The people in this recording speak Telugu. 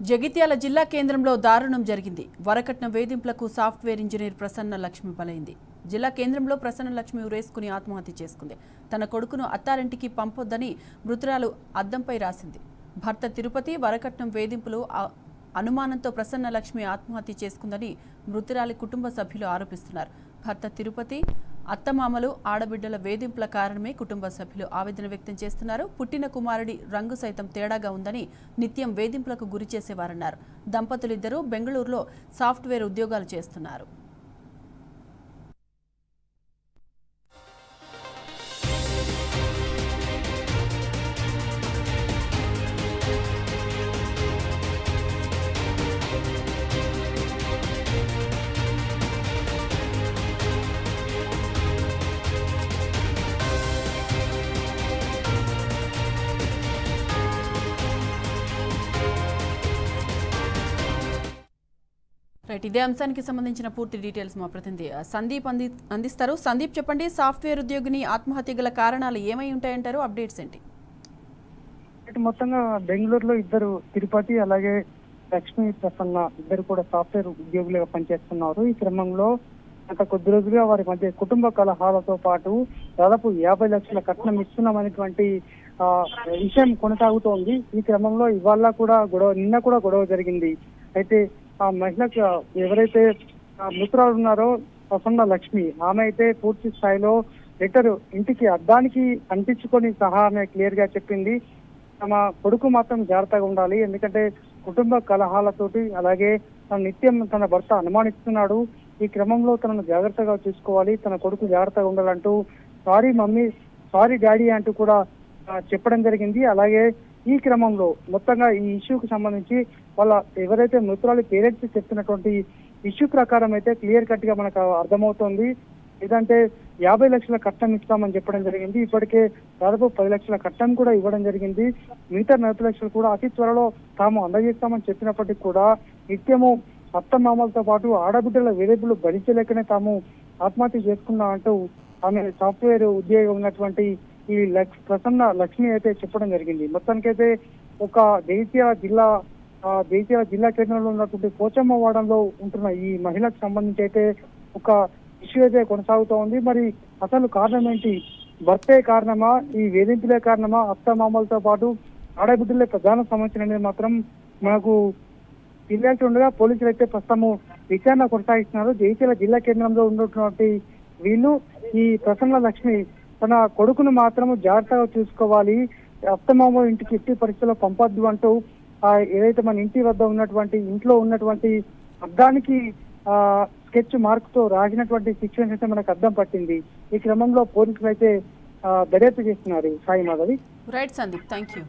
జగిత్యాల జిల్లా కేంద్రంలో దారుణం జరిగింది. వరకట్నం వేధింపులకు సాఫ్ట్వేర్ ఇంజనీర్ ప్రసన్న లక్ష్మి బలైంది. జిల్లా కేంద్రంలో ప్రసన్న లక్ష్మి ఉరేసుకుని ఆత్మహత్య చేసుకుంది. తన కొడుకును అత్తారింటికి పంపొద్దని మృతురాలు అద్దంపై రాసింది. భర్త తిరుపతి వరకట్నం వేధింపులు అనుమానంతో ప్రసన్న లక్ష్మి ఆత్మహత్య చేసుకుందని మృతురాలి కుటుంబ సభ్యులు ఆరోపిస్తున్నారు. భర్త తిరుపతి అత్తమామలు ఆడబిడ్డల వేధింపుల కారణమే కుటుంబ సభ్యులు ఆవేదన వ్యక్తం చేస్తున్నారు. పుట్టిన కుమారుడి రంగు సైతం తేడాగా ఉందని నిత్యం వేధింపులకు గురి చేసేవారన్నారు. దంపతులిద్దరూ బెంగళూరులో సాఫ్ట్వేర్ ఉద్యోగాలు చేస్తున్నారు. ఇదే అంశానికి సంబంధించిన పూర్తి డీటెయిల్స్ మా ప్రతినిధి సందీప్ అందిస్తారు. సందీప్, చెప్పండి, సాఫ్ట్వేర్ ఉద్యోగిని ఆత్మహత్య గల కారణాలు ఏమై ఉంటాయంటారు? అప్డేట్స్ ఏంటి? మొత్తంగా బెంగళూరులో ఇద్దరు తిరుపతి అలాగే లక్ష్మీ ప్రసన్న ఇద్దరు కూడా సాఫ్ట్వేర్ ఉద్యోగులుగా పనిచేస్తున్నారు. ఈ క్రమంలో గత కొద్ది రోజులుగా వారి మధ్య కుటుంబ కలహాలతో పాటు దాదాపు 50 లక్షల కట్నం ఇస్తున్నామనేటువంటి విషయం కొనసాగుతోంది. ఈ క్రమంలో ఇవాళ కూడా నిన్న కూడా గొడవ జరిగింది. అయితే ఆ మహిళకు ఎవరైతే మృతురాలు ఉన్నారో ప్రసన్న లక్ష్మి, ఆమె అయితే పూర్తి స్థాయిలో లెటర్ ఇంటికి అద్దానికి అంటించుకొని సహా ఆమె క్లియర్ గా చెప్పింది. తమ కొడుకు మాత్రం జాగ్రత్తగా ఉండాలి, ఎందుకంటే కుటుంబ కలహాలతోటి అలాగే నిత్యం తన భర్త అనుమానిస్తున్నాడు. ఈ క్రమంలో తనను జాగ్రత్తగా చూసుకోవాలి, తన కొడుకు జాగ్రత్తగా ఉండాలంటూ సారీ మమ్మీ, సారీ డాడీ అంటూ కూడా చెప్పడం జరిగింది. అలాగే ఈ క్రమంలో మొత్తంగా ఈ ఇష్యూకి సంబంధించి వాళ్ళ ఎవరైతే మృతురాలి పేరెంట్స్ చెప్తున్నటువంటి ఇష్యూ ప్రకారం అయితే క్లియర్ కట్ గా మనకు అర్థమవుతోంది. ఏదంటే 50 లక్షల కట్నం ఇస్తామని చెప్పడం జరిగింది. ఇప్పటికే దాదాపు 10 లక్షల కట్నం కూడా ఇవ్వడం జరిగింది. మిగతా 40 లక్షలు కూడా అతి త్వరలో తాము అందజేస్తామని చెప్పినప్పటికీ కూడా నిత్యము అత్తమామలతో పాటు ఆడబిడ్డల వేధింపులు భరించలేకనే తాము ఆత్మహత్య చేసుకున్నాం అంటూ ఆమె సాఫ్ట్వేర్ ఉద్యోగం ఉన్నటువంటి ఈ ప్రసన్న లక్ష్మి అయితే చెప్పడం జరిగింది. మొత్తానికైతే ఒక జగిత్యాల జిల్లా కేంద్రంలో ఉన్నటువంటి పోచమ్మవాడంలో ఉంటున్న ఈ మహిళకు సంబంధించి అయితే ఒక ఇష్యూ అయితే కొనసాగుతూ ఉంది. మరి అసలు కారణం ఏంటి? భర్తే కారణమా, ఈ వేధింపులే కారణమా, అత్తమామలతో పాటు ఆడబిడ్డలే ప్రధాన సమస్య అనేది మాత్రం మనకు తెలియాల్సి ఉండగా పోలీసులు అయితే ప్రస్తుతము విచారణ కొనసాగిస్తున్నారు. జగిత్యాల జిల్లా కేంద్రంలో ఉన్నటువంటి వీళ్ళు ఈ ప్రసన్న లక్ష్మి తన కొడుకును మాత్రము జాగ్రత్తగా చూసుకోవాలి, అత్తమామ ఇంటికి ఎట్టి పరిస్థితుల్లో పంపొద్దు అంటూ ఏదైతే మన ఇంట్లో ఉన్నటువంటి అద్దానికి స్కెచ్ మార్క్ తో రాసినటువంటి సిచ్యువేషన్ అయితే మనకు అద్దం పట్టింది. ఈ క్రమంలో పోలీసులు అయితే దర్యాప్తు చేస్తున్నారు. Sai Madhavi. Right Sandeep, thank you.